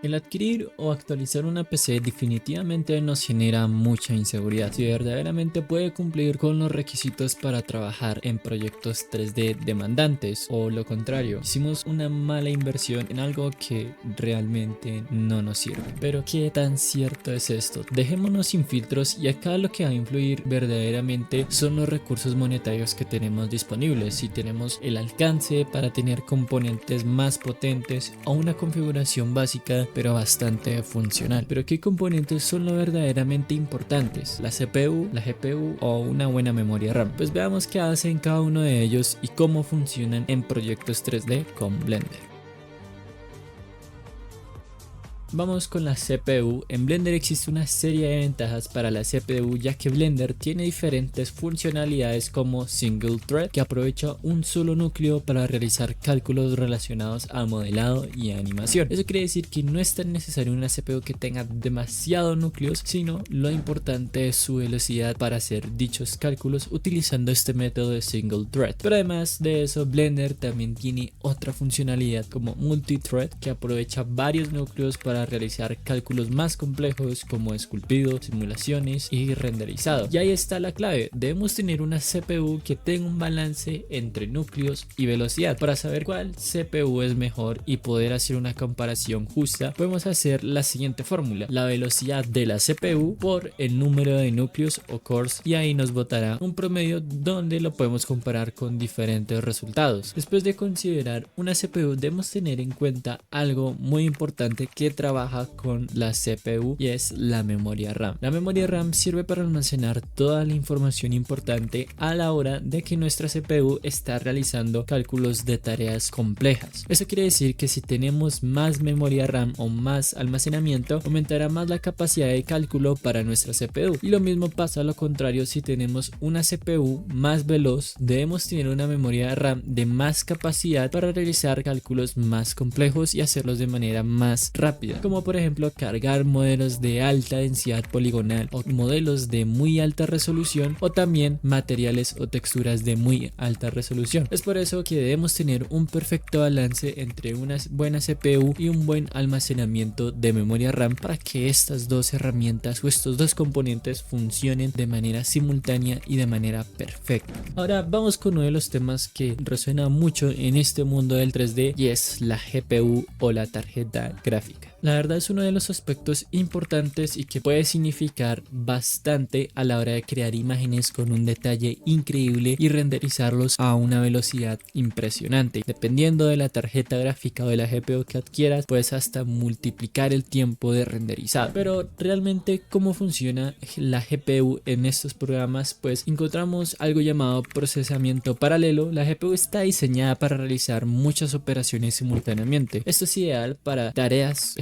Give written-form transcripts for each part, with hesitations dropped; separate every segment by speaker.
Speaker 1: El adquirir o actualizar una PC definitivamente nos genera mucha inseguridad si verdaderamente puede cumplir con los requisitos para trabajar en proyectos 3D demandantes, o lo contrario, hicimos una mala inversión en algo que realmente no nos sirve. Pero ¿qué tan cierto es esto? Dejémonos sin filtros, y acá lo que va a influir verdaderamente son los recursos monetarios que tenemos disponibles. Si tenemos el alcance para tener componentes más potentes o una configuración básica pero bastante funcional. Pero ¿qué componentes son lo verdaderamente importantes? ¿La CPU, la GPU o una buena memoria RAM? Pues veamos qué hacen cada uno de ellos y cómo funcionan en proyectos 3D con Blender. Vamos con la CPU. En Blender existe una serie de ventajas para la CPU, ya que Blender tiene diferentes funcionalidades como Single Thread, que aprovecha un solo núcleo para realizar cálculos relacionados a modelado y animación. Eso quiere decir que no es tan necesario una CPU que tenga demasiados núcleos, sino lo importante es su velocidad para hacer dichos cálculos utilizando este método de Single Thread. Pero además de eso, Blender también tiene otra funcionalidad como Multithread, que aprovecha varios núcleos para realizar cálculos más complejos como esculpido, simulaciones y renderizado. Y ahí está la clave: debemos tener una CPU que tenga un balance entre núcleos y velocidad. Para saber cuál CPU es mejor y poder hacer una comparación justa, podemos hacer la siguiente fórmula: la velocidad de la CPU por el número de núcleos o cores, y ahí nos botará un promedio donde lo podemos comparar con diferentes resultados. Después de considerar una CPU, debemos tener en cuenta algo muy importante que trabaja con la CPU, y es la memoria RAM. La memoria RAM sirve para almacenar toda la información importante a la hora de que nuestra CPU está realizando cálculos de tareas complejas. Eso quiere decir que si tenemos más memoria RAM o más almacenamiento, aumentará más la capacidad de cálculo para nuestra CPU, y lo mismo pasa a lo contrario. Si tenemos una CPU más veloz, debemos tener una memoria RAM de más capacidad para realizar cálculos más complejos y hacerlos de manera más rápida, como por ejemplo cargar modelos de alta densidad poligonal o modelos de muy alta resolución, o también materiales o texturas de muy alta resolución. Es por eso que debemos tener un perfecto balance entre una buena CPU y un buen almacenamiento de memoria RAM, para que estas dos herramientas o estos dos componentes funcionen de manera simultánea y de manera perfecta. Ahora vamos con uno de los temas que resuena mucho en este mundo del 3D, y es la GPU o la tarjeta gráfica. La verdad es uno de los aspectos importantes y que puede significar bastante a la hora de crear imágenes con un detalle increíble y renderizarlos a una velocidad impresionante. Dependiendo de la tarjeta gráfica o de la GPU que adquieras, puedes hasta multiplicar el tiempo de renderizado. Pero realmente, ¿cómo funciona la GPU en estos programas? Pues encontramos algo llamado procesamiento paralelo. La GPU está diseñada para realizar muchas operaciones simultáneamente. Esto es ideal para tareas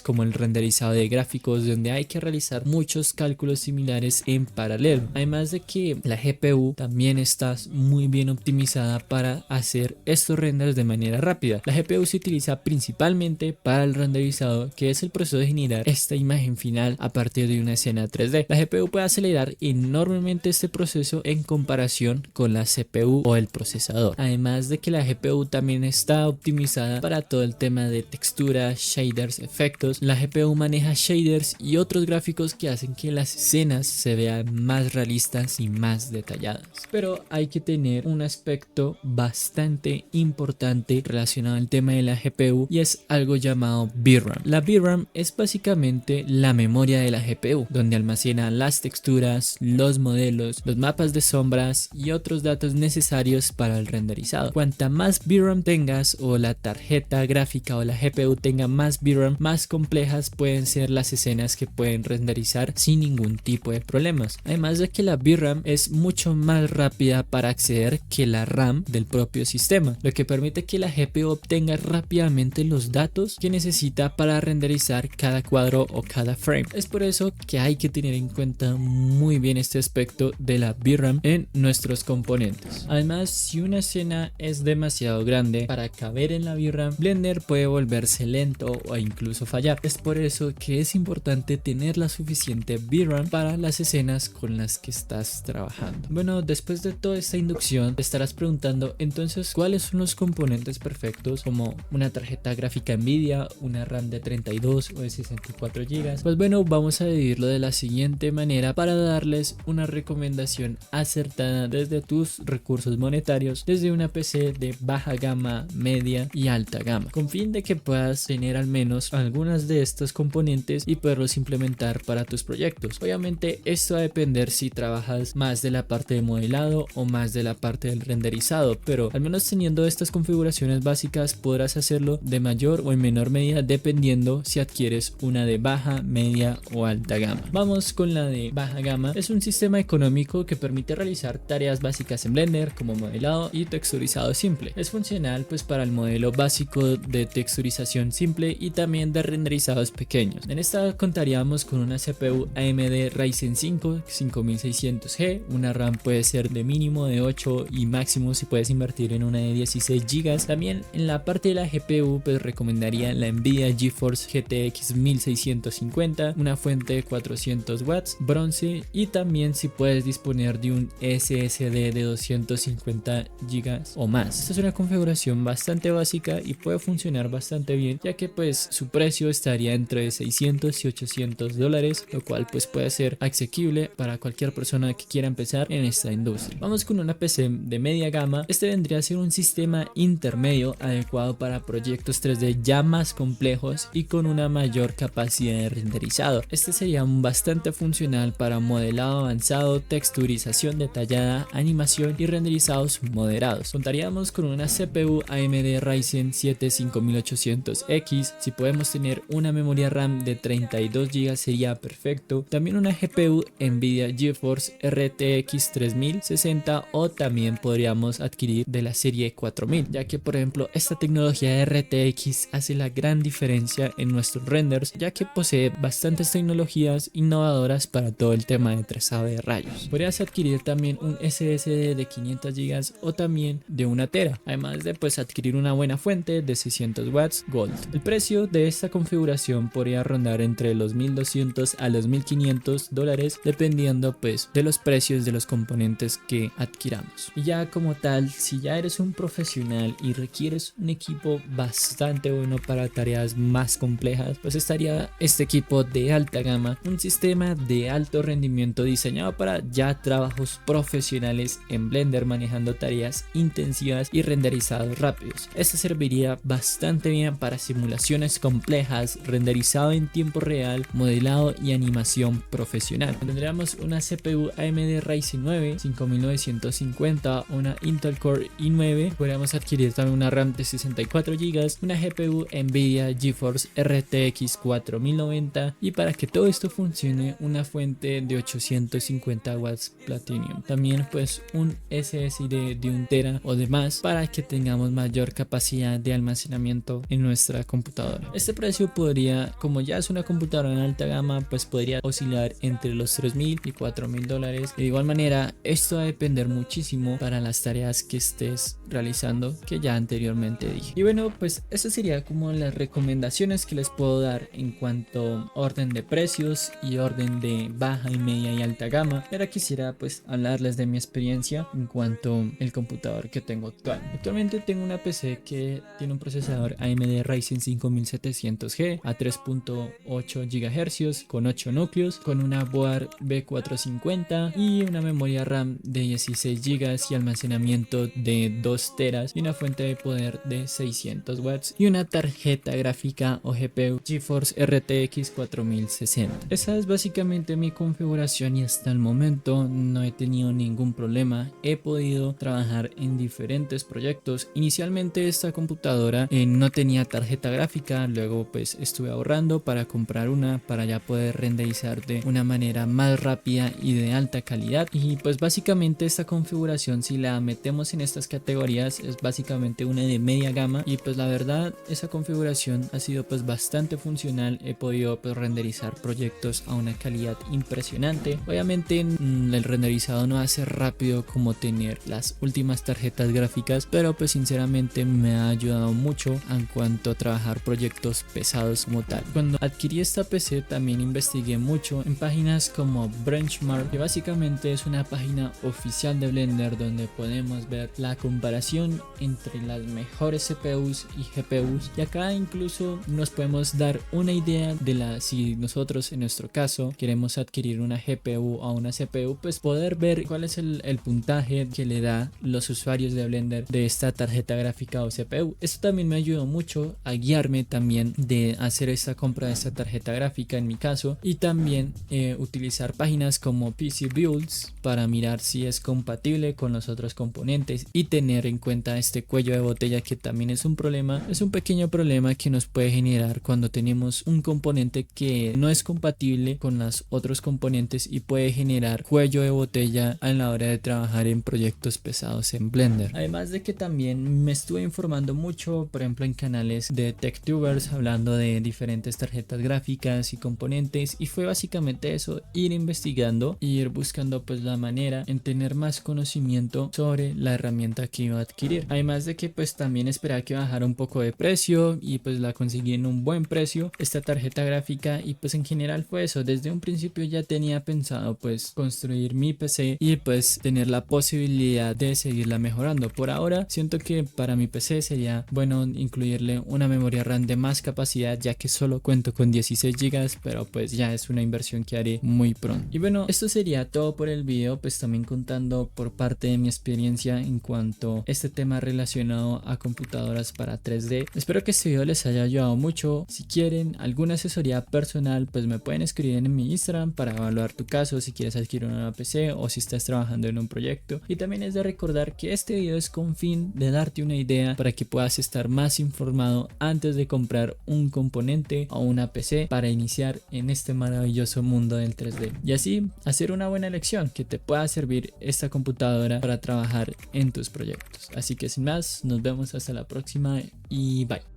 Speaker 1: como el renderizado de gráficos, donde hay que realizar muchos cálculos similares en paralelo. Además de que la GPU también está muy bien optimizada para hacer estos renders de manera rápida. La GPU se utiliza principalmente para el renderizado, que es el proceso de generar esta imagen final a partir de una escena 3D. La GPU puede acelerar enormemente este proceso en comparación con la CPU o el procesador. Además de que la GPU también está optimizada para todo el tema de texturas, shaders, efectos. La GPU maneja shaders y otros gráficos que hacen que las escenas se vean más realistas y más detalladas. Pero hay que tener un aspecto bastante importante relacionado al tema de la GPU, y es algo llamado VRAM. La VRAM es básicamente la memoria de la GPU, donde almacena las texturas, los modelos, los mapas de sombras y otros datos necesarios para el renderizado. Cuanta más VRAM tengas, o la tarjeta gráfica o la GPU tenga más VRAM, más complejas pueden ser las escenas que pueden renderizar sin ningún tipo de problemas. Además de que la VRAM es mucho más rápida para acceder que la RAM del propio sistema, lo que permite que la GPU obtenga rápidamente los datos que necesita para renderizar cada cuadro o cada frame. Es por eso que hay que tener en cuenta muy bien este aspecto de la VRAM en nuestros componentes. Además, si una escena es demasiado grande para caber en la VRAM, Blender puede volverse lento o incluso incluso fallar. Es por eso que es importante tener la suficiente VRAM para las escenas con las que estás trabajando. Bueno, después de toda esta inducción te estarás preguntando entonces cuáles son los componentes perfectos, como una tarjeta gráfica Nvidia, una RAM de 32 o de 64 GB. Pues bueno, vamos a dividirlo de la siguiente manera para darles una recomendación acertada desde tus recursos monetarios, desde una PC de baja gama, media y alta gama, con fin de que puedas tener al menos algunas de estos componentes y poderlos implementar para tus proyectos. Obviamente esto va a depender si trabajas más de la parte de modelado o más de la parte del renderizado, pero al menos teniendo estas configuraciones básicas podrás hacerlo de mayor o en menor medida dependiendo si adquieres una de baja, media o alta gama. Vamos con la de baja gama. Es un sistema económico que permite realizar tareas básicas en Blender como modelado y texturizado simple. Es funcional pues para el modelo básico de texturización simple y también de renderizados pequeños. En esta contaríamos con una CPU AMD Ryzen 5 5600G, una RAM puede ser de mínimo de 8 y máximo si puedes invertir en una de 16 GB. También en la parte de la GPU pues recomendaría la Nvidia GeForce GTX 1650, una fuente de 400 watts, bronce, y también si puedes disponer de un SSD de 250 GB o más. Esta es una configuración bastante básica y puede funcionar bastante bien, ya que pues su precio estaría entre 600 y 800 dólares, lo cual pues puede ser asequible para cualquier persona que quiera empezar en esta industria. Vamos con una PC de media gama. Este vendría a ser un sistema intermedio adecuado para proyectos 3D ya más complejos y con una mayor capacidad de renderizado. Este sería bastante funcional para modelado avanzado, texturización detallada, animación y renderizados moderados. Contaríamos con una CPU AMD Ryzen 7 5800X. Si podemos tener una memoria RAM de 32 GB sería perfecto. También una GPU Nvidia GeForce RTX 3060, o también podríamos adquirir de la serie 4000, ya que por ejemplo esta tecnología de RTX hace la gran diferencia en nuestros renders, ya que posee bastantes tecnologías innovadoras para todo el tema de trazado de rayos. Podrías adquirir también un SSD de 500 GB o también de 1 tera, además de pues adquirir una buena fuente de 600 watts Gold. El precio de esta configuración podría rondar entre los 1200 a los 1500 dólares dependiendo pues de los precios de los componentes que adquiramos. Y ya como tal, si ya eres un profesional y requieres un equipo bastante bueno para tareas más complejas, pues estaría este equipo de alta gama, un sistema de alto rendimiento diseñado para ya trabajos profesionales en Blender, manejando tareas intensivas y renderizados rápidos. Este serviría bastante bien para simulaciones complejas, renderizado en tiempo real, modelado y animación profesional. Tendríamos una CPU AMD Ryzen 9 5950, una Intel Core i9. Podríamos adquirir también una RAM de 64 GB, una GPU Nvidia GeForce RTX 4090, y para que todo esto funcione una fuente de 850 watts Platinum. También pues un SSD de 1 tera o de más para que tengamos mayor capacidad de almacenamiento en nuestra computadora. Este precio podría, como ya es una computadora en alta gama, pues podría oscilar entre los 3000 y 4000 dólares. De igual manera, esto va a depender muchísimo para las tareas que estés realizando, que ya anteriormente dije. Y bueno, pues eso sería como las recomendaciones que les puedo dar en cuanto a orden de precios y orden de baja y media y alta gama. Ahora quisiera pues hablarles de mi experiencia en cuanto al computador que tengo actualmente tengo una PC que tiene un procesador AMD Ryzen 5700G a 3.8 GHz con 8 núcleos, con una board B450 y una memoria RAM de 16 GB y almacenamiento de 2 teras y una fuente de poder de 600 watts y una tarjeta gráfica o GPU GeForce RTX 4060. Esa es básicamente mi configuración y hasta el momento no he tenido ningún problema. He podido trabajar en diferentes proyectos. Inicialmente esta computadora no tenía tarjeta gráfica, luego pues estuve ahorrando para comprar una para ya poder renderizar de una manera más rápida y de alta calidad. Y pues básicamente esta configuración, si la metemos en estas categorías, es básicamente una de media gama, y pues la verdad esa configuración ha sido pues bastante funcional. He podido pues renderizar proyectos a una calidad impresionante. Obviamente el renderizado no va a ser rápido como tener las últimas tarjetas gráficas, pero pues sinceramente me ha ayudado mucho en cuanto a trabajar proyectos proyectos pesados como tal. Cuando adquirí esta PC también investigué mucho en páginas como Benchmark, que básicamente es una página oficial de Blender donde podemos ver la comparación entre las mejores CPUs y GPUs, y acá incluso nos podemos dar una idea de si nosotros en nuestro caso queremos adquirir una GPU o una CPU, pues poder ver cuál es el puntaje que le da los usuarios de Blender de esta tarjeta gráfica o CPU. Esto también me ayudó mucho a guiarme también de hacer esta compra de esta tarjeta gráfica en mi caso, y también utilizar páginas como PC Builds para mirar si es compatible con los otros componentes y tener en cuenta este cuello de botella, que también es un problema, es un pequeño problema que nos puede generar cuando tenemos un componente que no es compatible con los otros componentes y puede generar cuello de botella a la hora de trabajar en proyectos pesados en Blender. Además de que también me estuve informando mucho, por ejemplo en canales de TechTubers, hablando de diferentes tarjetas gráficas y componentes, y fue básicamente eso, ir investigando, ir buscando pues la manera en tener más conocimiento sobre la herramienta que iba a adquirir. Además de que pues también esperaba que bajara un poco de precio, y pues la conseguí en un buen precio esta tarjeta gráfica, y pues en general fue eso. Desde un principio ya tenía pensado pues construir mi PC y pues tener la posibilidad de seguirla mejorando. Por ahora siento que para mi PC sería bueno incluirle una memoria RAM de más capacidad, ya que solo cuento con 16 GB, pero pues ya es una inversión que haré muy pronto. Y bueno, esto sería todo por el video, pues también contando por parte de mi experiencia en cuanto a este tema relacionado a computadoras para 3D. Espero que este video les haya ayudado mucho. Si quieren alguna asesoría personal, pues me pueden escribir en mi Instagram para evaluar tu caso, si quieres adquirir una PC o si estás trabajando en un proyecto. Y también es de recordar que este video es con fin de darte una idea para que puedas estar más informado antes de comprar un componente o una PC para iniciar en este maravilloso mundo del 3D, y así hacer una buena elección que te pueda servir esta computadora para trabajar en tus proyectos. Así que sin más, nos vemos hasta la próxima y bye.